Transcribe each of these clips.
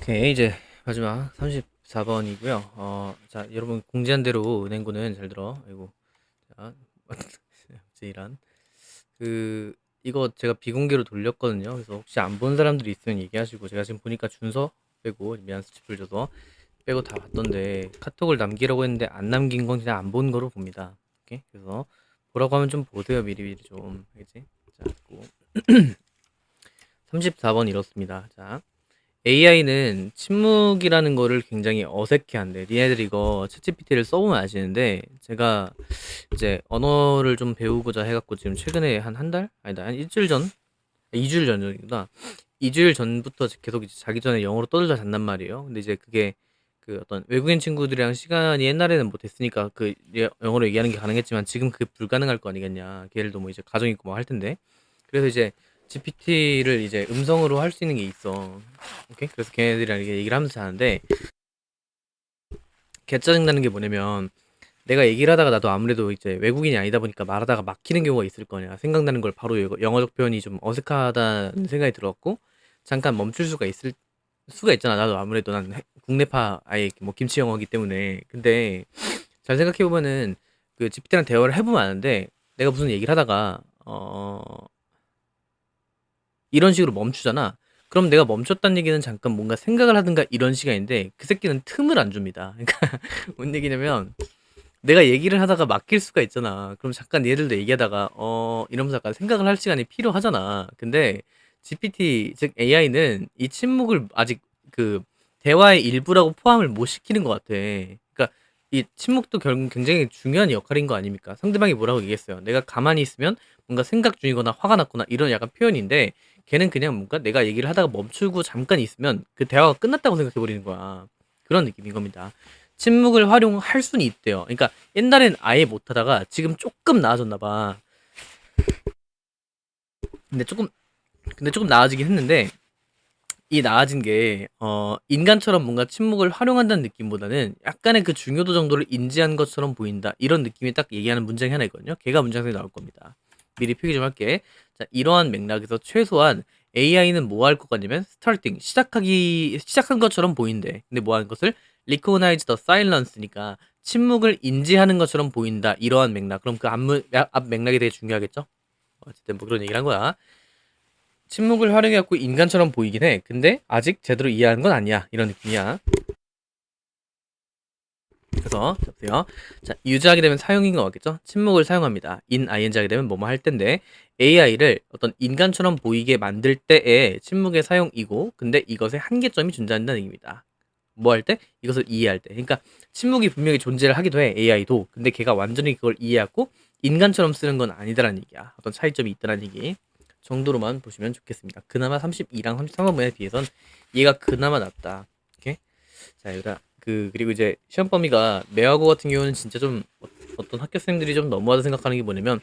오케이, 이제 마지막 34번이고요. 자, 여러분 공지한 대로 은행고는 잘 들어. 아이고, 자, 이란 이거 제가 비공개로 돌렸거든요. 그래서 혹시 안 본 사람들이 있으면 얘기하시고, 제가 지금 보니까 준서 빼고 미안 스티플 줘서 빼고 다 봤던데 카톡을 남기라고 했는데 안 남긴 건 그냥 안 본 거로 봅니다. 오케이, 그래서 보라고 하면 좀 보세요, 미리미리 좀, 알겠지? 자, 34번 이렇습니다. 자. AI는 침묵이라는 거를 굉장히 어색해한대. 니네들이 이거 챗GPT를 써보면 아시는데, 제가 이제 언어를 좀 배우고자 해갖고 지금 최근에 한 달? 아니다, 한 일주일 전? 2주일 전이구나. 2주일 전부터 계속 이제 자기 전에 영어로 떠들다 잔단 말이에요. 근데 이제 그게 그 어떤 외국인 친구들이랑 시간이 옛날에는 뭐 됐으니까 그 영어로 얘기하는 게 가능했지만 지금 그게 불가능할 거 아니겠냐. 걔들도 뭐 이제 가정 있고 뭐 할 텐데. 그래서 이제 GPT를 이제 음성으로 할 수 있는 게 있어. 오케이? 그래서 걔네들이랑 이렇게 얘기를 하면서 자는데 개 짜증나는 게 뭐냐면 내가 얘기를 하다가 나도 아무래도 이제 외국인이 아니다 보니까 말하다가 막히는 경우가 있을 거냐. 생각나는 걸 바로 영어적 표현이 좀 어색하다는 생각이 들었고 잠깐 멈출 수가 있잖아. 나도 아무래도 난 국내파 아예 뭐 김치 영어기 때문에. 근데 잘 생각해 보면은 그 GPT랑 대화를 해보면 아는데 내가 무슨 얘기를 하다가 이런 식으로 멈추잖아. 그럼 내가 멈췄다는 얘기는 잠깐 뭔가 생각을 하든가 이런 시간인데 그 새끼는 틈을 안 줍니다. 그러니까 뭔 얘기냐면 내가 얘기를 하다가 막힐 수가 있잖아. 그럼 잠깐 얘들도 얘기하다가 이러면서 약간 생각을 할 시간이 필요하잖아. 근데 GPT 즉 AI는 이 침묵을 아직 그 대화의 일부라고 포함을 못 시키는 것 같아. 그러니까 이 침묵도 결국 굉장히 중요한 역할인 거 아닙니까? 상대방이 뭐라고 얘기했어요. 내가 가만히 있으면 뭔가 생각 중이거나 화가 났거나 이런 약간 표현인데 걔는 그냥 뭔가 내가 얘기를 하다가 멈추고 잠깐 있으면 그 대화가 끝났다고 생각해 버리는 거야. 그런 느낌인 겁니다. 침묵을 활용할 수는 있대요. 그러니까 옛날엔 아예 못하다가 지금 조금 나아졌나 봐. 근데 조금 나아지긴 했는데 이 나아진 게 인간처럼 뭔가 침묵을 활용한다는 느낌보다는 약간의 그 중요도 정도를 인지한 것처럼 보인다. 이런 느낌이 딱 얘기하는 문장이 하나 있거든요. 걔가 문장에 나올 겁니다. 미리 표기 좀 할게. 자, 이러한 맥락에서 최소한 AI는 뭐 할 것 같냐면 스타팅 시작한 것처럼 보인대. 근데 뭐 하는 것을 recognize the silence니까 침묵을 인지하는 것처럼 보인다. 이러한 맥락. 그럼 그 앞 맥락이 되게 중요하겠죠? 어쨌든 뭐 그런 얘기를 한 거야. 침묵을 활용해갖고 인간처럼 보이긴 해. 근데 아직 제대로 이해하는 건 아니야. 이런 느낌이야. 그래서 보세요. 자, 유지하게 되면 사용인 것 같겠죠? 침묵을 사용합니다. in ing 하게 되면 뭐뭐 할 텐데 AI를 어떤 인간처럼 보이게 만들 때의 침묵의 사용이고 근데 이것에 한계점이 존재한다는 얘기입니다. 뭐 할 때? 이것을 이해할 때. 그러니까 침묵이 분명히 존재를 하기도 해. AI도. 근데 걔가 완전히 그걸 이해하고 인간처럼 쓰는 건 아니다라는 얘기야. 어떤 차이점이 있다라는 얘기 정도로만 보시면 좋겠습니다. 그나마 32랑 33번에 비해선 얘가 그나마 낫다. 오케이? 자, 그리고 이제 시험 범위가 매화고 같은 경우는 진짜 좀 어떤 학교생들이 좀 너무하다 생각하는 게 뭐냐면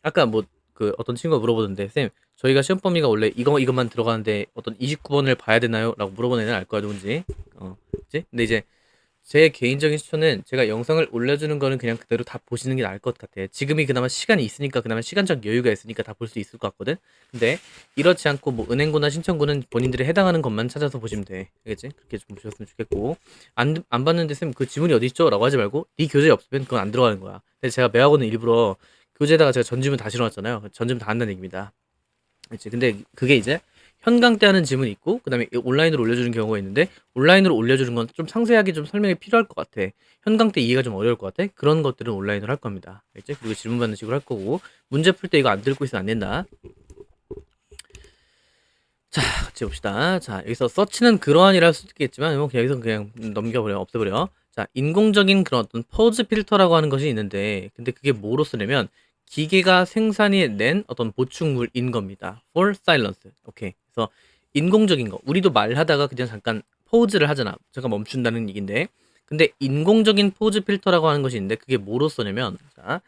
아까 뭐 그 어떤 친구가 물어보던데 쌤 저희가 시험 범위가 원래 이것만 들어가는데 어떤 29번을 봐야 되나요? 라고 물어보는 애는 알 거야 누군지. 그치? 근데 이제 제 개인적인 추천은 제가 영상을 올려주는 거는 그냥 그대로 다 보시는 게 나을 것 같아. 지금이 그나마 시간이 있으니까 그나마 시간적 여유가 있으니까 다 볼 수 있을 것 같거든. 근데 이렇지 않고 뭐 은행고나 신청고는 본인들이 해당하는 것만 찾아서 보시면 돼. 알겠지? 그렇게 좀 보셨으면 좋겠고 안 봤는데 쌤 그 지문이 어디 있죠? 라고 하지 말고 네 교재에 없으면 그건 안 들어가는 거야. 근데 제가 매화고는 일부러 교재에다가 제가 전지문 다 실어놨잖아요. 전지문 다 한다는 얘기입니다. 그치. 근데 그게 이제 현강 때 하는 지문이 있고 그다음에 온라인으로 올려주는 경우가 있는데 온라인으로 올려주는 건 좀 상세하게 좀 설명이 필요할 것 같아. 현강 때 이해가 좀 어려울 것 같아. 그런 것들은 온라인으로 할 겁니다. 알겠지? 그리고 질문 받는 식으로 할 거고 문제 풀 때 이거 안 들고 있으면 안 된다. 자, 같이 봅시다. 자, 여기서 서치는 그러한이라 할 수도 있겠지만 뭐 여기서 그냥 넘겨버려, 없애버려. 자, 인공적인 그런 어떤 퍼즈 필터라고 하는 것이 있는데 근데 그게 뭐로 쓰냐면 기계가 생산해 낸 어떤 보충물인 겁니다. for silence. 오케이. 그래서 인공적인 거. 우리도 말하다가 그냥 잠깐 포즈를 하잖아. 잠깐 멈춘다는 얘기인데 근데 인공적인 포즈 필터라고 하는 것이 있는데 그게 뭐로 쓰냐면 자,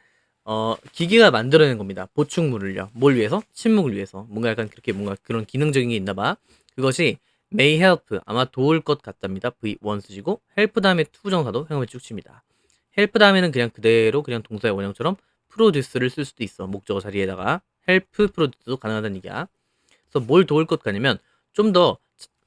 기계가 만들어낸 겁니다. 보충물을요. 뭘 위해서? 침묵을 위해서. 뭔가 약간 그렇게 뭔가 그런 기능적인 게 있나 봐. 그것이 may help 아마 도울 것 같답니다. V1 쓰시고 help 다음에 to 정사도 행음에 쭉 칩니다. help 다음에는 그냥 그대로 그냥 동사의 원형처럼 produce를 쓸 수도 있어. 목적어 자리에다가 help produce도 가능하다는 얘기야. 그래서 뭘 도울 것 같냐면 좀 더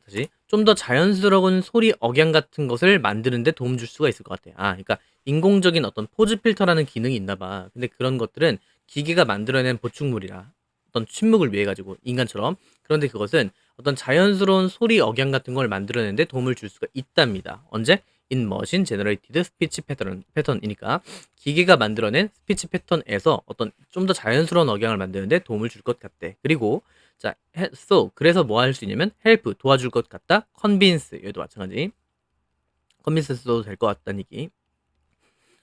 다시 좀 더 자연스러운 소리 억양 같은 것을 만드는 데 도움 줄 수가 있을 것 같아. 그러니까 인공적인 어떤 포즈 필터라는 기능이 있나 봐. 근데 그런 것들은 기계가 만들어낸 보충물이라 어떤 침묵을 위해 가지고 인간처럼. 그런데 그것은 어떤 자연스러운 소리 억양 같은 걸 만들어내는 데 도움을 줄 수가 있답니다. 언제? In Machine Generated Speech Pattern이니까 기계가 만들어낸 스피치 패턴에서 어떤 좀 더 자연스러운 억양을 만드는 데 도움을 줄 것 같대. 그리고 자, so 그래서 뭐 할 수 있냐면 help 도와줄 것 같다. convince 얘도 마찬가지. convince 써도 될 것 같다는 얘기.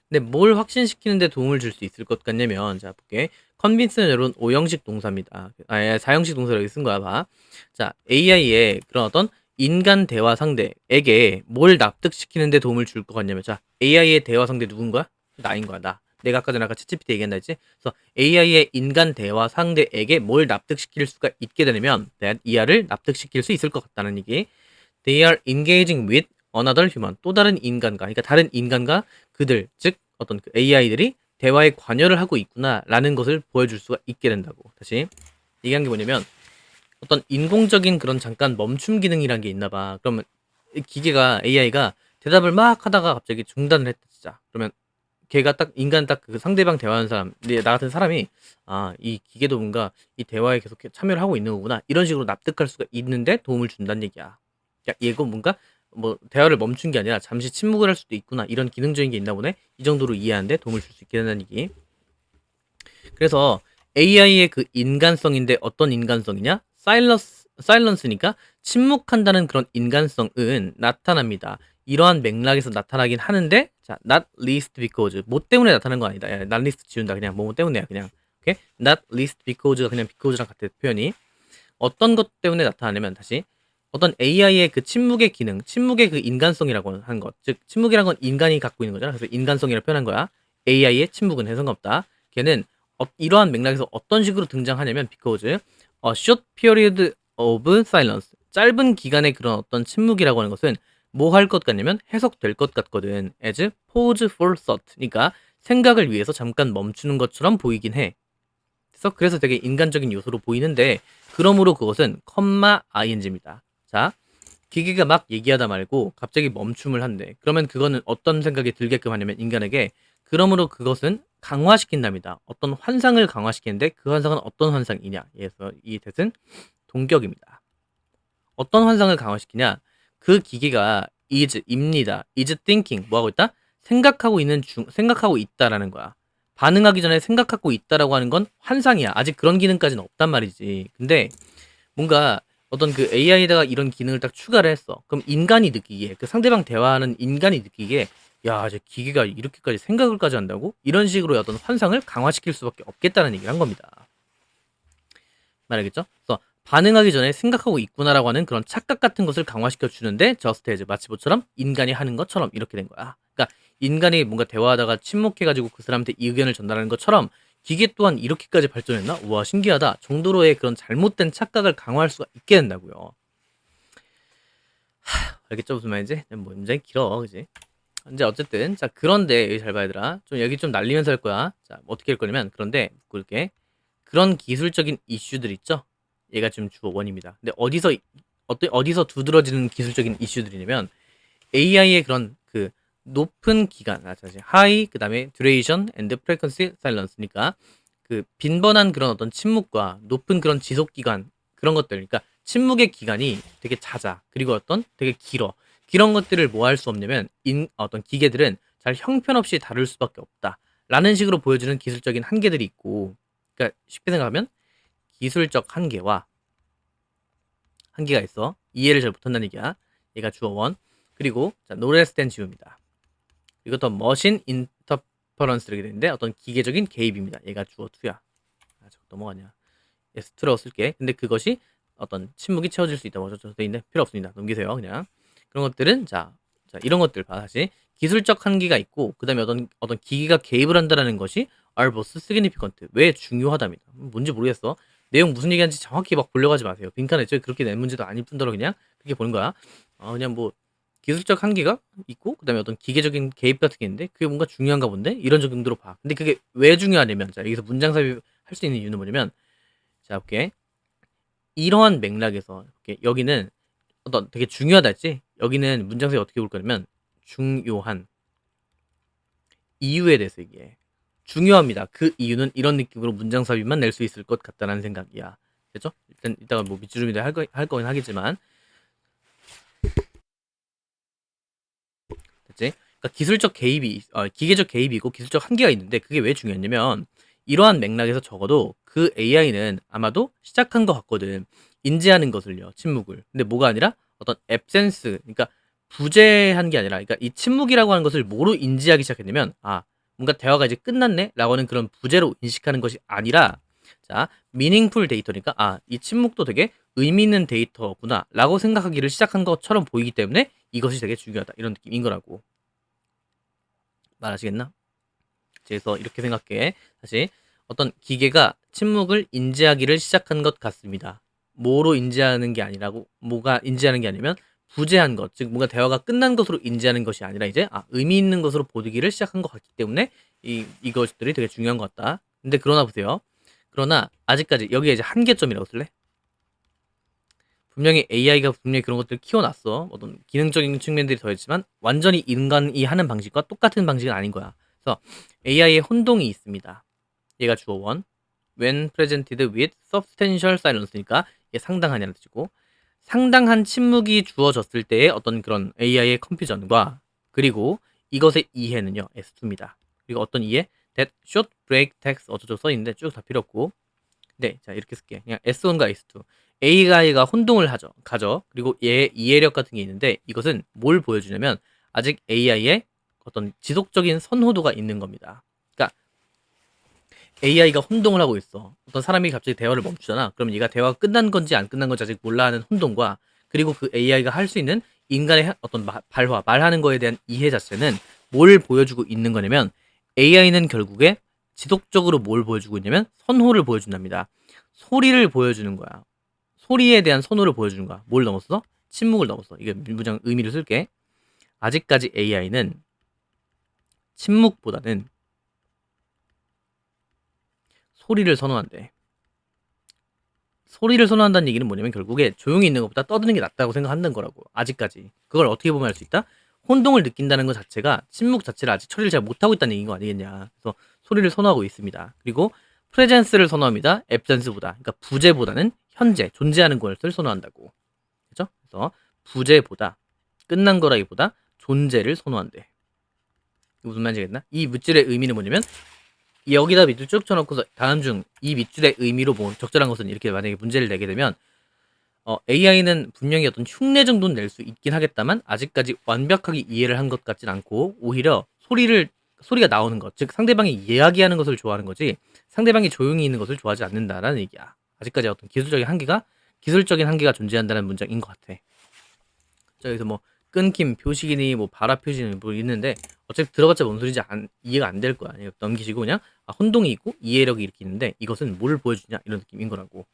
근데 뭘 확신시키는데 도움을 줄 수 있을 것 같냐면 자 볼게. convince는 여러분 5형식 동사입니다. 4형식 동사를 여기 쓴 거야 봐. 자 AI의 그런 어떤 인간 대화 상대에게 뭘 납득시키는데 도움을 줄 것 같냐면 자 AI의 대화 상대 누군 거야? 나인 거야 나. 내가 아까 전에 ChatGPT 얘기한다 했지? 그래서 AI의 인간 대화 상대에게 뭘 납득시킬 수가 있게 되면 이하를 납득시킬 수 있을 것 같다는 얘기. They are engaging with another human. 또 다른 인간과, 그러니까 다른 인간과 그들, 즉 어떤 그 AI들이 대화에 관여를 하고 있구나라는 것을 보여줄 수가 있게 된다고. 다시 얘기한 게 뭐냐면 어떤 인공적인 그런 잠깐 멈춤 기능이란 게 있나 봐. 그러면 이 기계가 AI가 대답을 막 하다가 갑자기 중단을 했다 진짜. 그러면 걔가 딱 인간 딱 그 상대방 대화하는 사람, 나 같은 사람이 이 기계도 뭔가 이 대화에 계속 참여를 하고 있는 거구나 이런 식으로 납득할 수가 있는데 도움을 준다는 얘기야. 야, 얘가 뭔가 뭐 대화를 멈춘 게 아니라 잠시 침묵을 할 수도 있구나 이런 기능적인 게 있나 보네. 이 정도로 이해하는데 도움을 줄 수 있게 된다는 얘기. 그래서 AI의 그 인간성인데 어떤 인간성이냐? 사일런스니까 침묵한다는 그런 인간성은 나타납니다. 이러한 맥락에서 나타나긴 하는데 자, not least because 뭐 때문에 나타나는 거 아니다. 야, not least 지운다. 그냥 뭐 때문에야 그냥. 오케이? not least because가 그냥 because랑 같은 표현이 어떤 것 때문에 나타나냐면 다시 어떤 AI의 그 침묵의 기능, 침묵의 그 인간성이라고 하는 것, 즉 침묵이란 건 인간이 갖고 있는 거잖아. 그래서 인간성이라고 표현한 거야. AI의 침묵은 해서가 없다. 걔는 이러한 맥락에서 어떤 식으로 등장하냐면 because a short period of silence 짧은 기간의 그런 어떤 침묵이라고 하는 것은 뭐 할 것 같냐면 해석될 것 같거든. as pause for thought 그러니까 생각을 위해서 잠깐 멈추는 것처럼 보이긴 해. 그래서 되게 인간적인 요소로 보이는데 그러므로 그것은 ing입니다. 자, 기계가 막 얘기하다 말고 갑자기 멈춤을 한대. 그러면 그거는 어떤 생각이 들게끔 하냐면 인간에게 그러므로 그것은 강화시킨답니다. 어떤 환상을 강화시키는데 그 환상은 어떤 환상이냐. 그래서 이 뜻은 동격입니다. 어떤 환상을 강화시키냐? 그 기계가 입니다. is thinking 뭐 하고 있다? 생각하고 있다라는 거야. 반응하기 전에 생각하고 있다라고 하는 건 환상이야. 아직 그런 기능까지는 없단 말이지. 근데 뭔가 어떤 그 AI에다가 이런 기능을 딱 추가를 했어. 그럼 인간이 느끼기에 그 상대방 대화하는 인간이 느끼기에 야, 저 기계가 이렇게까지 생각을까지 한다고? 이런 식으로 어떤 환상을 강화시킬 수밖에 없겠다는 얘기를 한 겁니다. 말하겠죠? 그래서 반응하기 전에 생각하고 있구나라고 하는 그런 착각 같은 것을 강화시켜 주는데 저스트 마치 뭐처럼 인간이 하는 것처럼 이렇게 된 거야. 그러니까 인간이 뭔가 대화하다가 침묵해가지고 그 사람한테 이 의견을 전달하는 것처럼 기계 또한 이렇게까지 발전했나? 우와 신기하다 정도로의 그런 잘못된 착각을 강화할 수가 있게 된다고요. 알겠죠 무슨 말인지? 뭐 굉장히 길어 그지? 이제 어쨌든 자 그런데 여기 잘 봐야 되라 좀 여기 좀 날리면서 할 거야. 자 어떻게 할 거냐면 그런데 그렇게 그런 기술적인 이슈들 있죠? 얘가 지금 주어 원입니다. 근데 어디서 두드러지는 기술적인 이슈들이냐면 AI의 그런 그 높은 기간, 다시 high 그다음에 duration and frequency silence니까 그 빈번한 그런 어떤 침묵과 높은 그런 지속 기간 그런 것들, 그러니까 침묵의 기간이 되게 잦아. 그리고 어떤 되게 길어. 이런 것들을 뭐 할 수 없냐면 어떤 기계들은 잘 형편없이 다룰 수밖에 없다. 라는 식으로 보여주는 기술적인 한계들이 있고, 그러니까 쉽게 생각하면 기술적 한계가 있어. 이해를 잘 못한다는 얘기야. 얘가 주어 원. 그리고 자, 노레스 댄 지우입니다. 이것도 머신 인터퍼런스라고 되는데 어떤 기계적인 개입입니다. 얘가 주어 2야. 넘어가냐. S2라고 쓸게. 근데 그것이 어떤 침묵이 채워질 수 있다고 돼 있는데 필요 없습니다. 넘기세요. 그냥. 그런 것들은 자 이런 것들 봐. 다시 기술적 한계가 있고 그다음에 어떤 기계가 개입을 한다는 것이 are both significant. 왜 중요하답니다. 뭔지 모르겠어. 내용 무슨 얘기하는지 정확히 막 보려고 하지 마세요. 빈칸에 저 그렇게 낸 문제도 아닐 뿐더러 그냥 그렇게 보는 거야. 그냥 뭐 기술적 한계가 있고 그다음에 어떤 기계적인 개입 같은 게 있는데 그게 뭔가 중요한가 본데 이런 정도로 봐. 근데 그게 왜 중요하냐면 자 여기서 문장 삽입할 수 있는 이유는 뭐냐면 자 볼게. 이러한 맥락에서 여기는 어떤 되게 중요하다 했지? 여기는 문장석이 어떻게 볼 거냐면 중요한 이유에 대해서 얘기해. 중요합니다. 그 이유는 이런 느낌으로 문장삽입만 낼 수 있을 것 같다라는 생각이야. 됐죠? 일단 이따가 뭐 밑줄음이 할 거긴 하겠지만 됐지? 그러니까 기술적 개입이 기계적 개입이고 기술적 한계가 있는데 그게 왜 중요했냐면 이러한 맥락에서 적어도 그 AI는 아마도 시작한 것 같거든. 인지하는 것을요. 침묵을. 근데 뭐가 아니라 어떤 앱센스 그러니까 부재한 게 아니라 그러니까 이 침묵이라고 하는 것을 뭐로 인지하기 시작했냐면 뭔가 대화가 이제 끝났네 라고 하는 그런 부재로 인식하는 것이 아니라 자 미닝풀 데이터니까 이 침묵도 되게 의미 있는 데이터구나 라고 생각하기를 시작한 것처럼 보이기 때문에 이것이 되게 중요하다 이런 느낌인 거라고. 말하시겠나? 그래서 이렇게 생각해. 다시 어떤 기계가 침묵을 인지하기를 시작한 것 같습니다. 뭐로 인지하는 게 아니라고 뭐가 인지하는 게 아니면 부재한 것, 즉 뭔가 대화가 끝난 것으로 인지하는 것이 아니라 이제 의미 있는 것으로 보기를 시작한 것 같기 때문에 이것들이 되게 중요한 것 같다. 근데 그러나 보세요. 그러나 아직까지 여기에 이제 한계점이라고 쓸래? 분명히 AI가 분명히 그런 것들을 키워놨어. 어떤 기능적인 측면들이 더했지만 완전히 인간이 하는 방식과 똑같은 방식은 아닌 거야. 그래서 AI의 혼동이 있습니다. 얘가 주어 원. When presented with substantial silence니까 이게 상당한이라는 뜻이고 상당한 침묵이 주어졌을 때의 어떤 그런 AI의 컨퓨전과 그리고 이것의 이해는요 S2입니다. 그리고 어떤 이해? That should break text 어쩌고 써있는데 쭉 다 필요 없고 네, 자 이렇게 쓸게. 그냥 S1과 S2. A가 혼동을 가져. 그리고 얘 이해력 같은 게 있는데 이것은 뭘 보여주냐면 아직 AI의 어떤 지속적인 선호도가 있는 겁니다. 그러니까 AI가 혼동을 하고 있어. 어떤 사람이 갑자기 대화를 멈추잖아. 그럼 얘가 대화가 끝난 건지 안 끝난 건지 아직 몰라 하는 혼동과 그리고 그 AI가 할 수 있는 인간의 어떤 말하는 거에 대한 이해 자체는 뭘 보여주고 있는 거냐면 AI는 결국에 지속적으로 뭘 보여주고 있냐면 선호를 보여준답니다. 소리를 보여주는 거야. 소리에 대한 선호를 보여주는 거야. 뭘 넘었어? 침묵을 넘었어. 이게 문장 의미를 쓸게. 아직까지 AI는 침묵보다는 소리를 선호한대. 소리를 선호한다는 얘기는 뭐냐면 결국에 조용히 있는 것보다 떠드는 게 낫다고 생각한다는 거라고. 아직까지. 그걸 어떻게 보면 할 수 있다? 혼동을 느낀다는 것 자체가 침묵 자체를 아직 처리를 잘 못하고 있다는 얘기인 거 아니겠냐. 그래서 소리를 선호하고 있습니다. 그리고 프레젠스를 선호합니다. 앱센스보다. 그러니까 부재보다는 현재, 존재하는 것을 선호한다고. 그죠? 그래서 부재보다 끝난 거라기보다 존재를 선호한대. 무슨 말인지 겠나? 이 물질의 의미는 뭐냐면 여기다 밑줄 쭉 쳐놓고서 다음 중 이 밑줄의 의미로 뭐 적절한 것은 이렇게 만약에 문제를 내게 되면 AI는 분명히 어떤 흉내 정도는 낼 수 있긴 하겠다만 아직까지 완벽하게 이해를 한 것 같진 않고 오히려 소리가 나오는 것, 즉 상대방이 이야기하는 것을 좋아하는 거지 상대방이 조용히 있는 것을 좋아하지 않는다라는 얘기야. 아직까지 어떤 기술적인 한계가 존재한다는 문장인 것 같아. 여기서 뭐 끊김, 표식이니 뭐 발화 표시는 뭐 있는데 어차피 들어봤자 뭔 소리인지 이해가 안 될 거야. 넘기시고 그냥 혼동이 있고 이해력이 이렇게 있는데 이것은 뭘 보여주냐 이런 느낌인 거라고.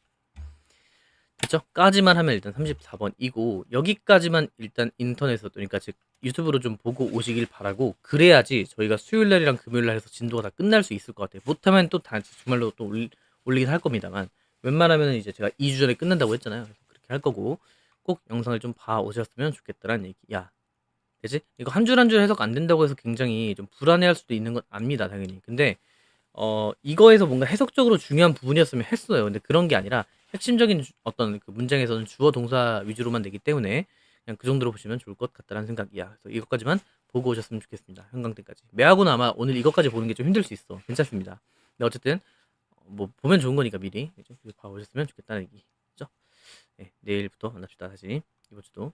됐죠? 까지만 하면 일단 34번이고 여기까지만 일단 인터넷에서 그러니까 즉 유튜브로 좀 보고 오시길 바라고 그래야지 저희가 수요일날이랑 금요일날 해서 진도가 다 끝날 수 있을 것 같아요. 못하면 또 다시 주말로 또 올리긴 할 겁니다만 웬만하면 이제 제가 2주 전에 끝난다고 했잖아요. 그래서 그렇게 할 거고 꼭 영상을 좀 봐 오셨으면 좋겠다라는 얘기야. 되지? 이거 한 줄 한 줄 해석 안 된다고 해서 굉장히 좀 불안해할 수도 있는 건 압니다, 당연히. 근데 이거에서 뭔가 해석적으로 중요한 부분이었으면 했어요. 근데 그런 게 아니라 핵심적인 어떤 그 문장에서는 주어 동사 위주로만 되기 때문에 그냥 그 정도로 보시면 좋을 것 같다라는 생각이야. 그래서 이것까지만 보고 오셨으면 좋겠습니다. 형광등까지. 매하고는 아마 오늘 이것까지 보는 게 좀 힘들 수 있어. 괜찮습니다. 근데 어쨌든 뭐 보면 좋은 거니까 미리 봐 오셨으면 좋겠다는 얘기죠. 네, 내일부터 만납시다 다시 이번 주도.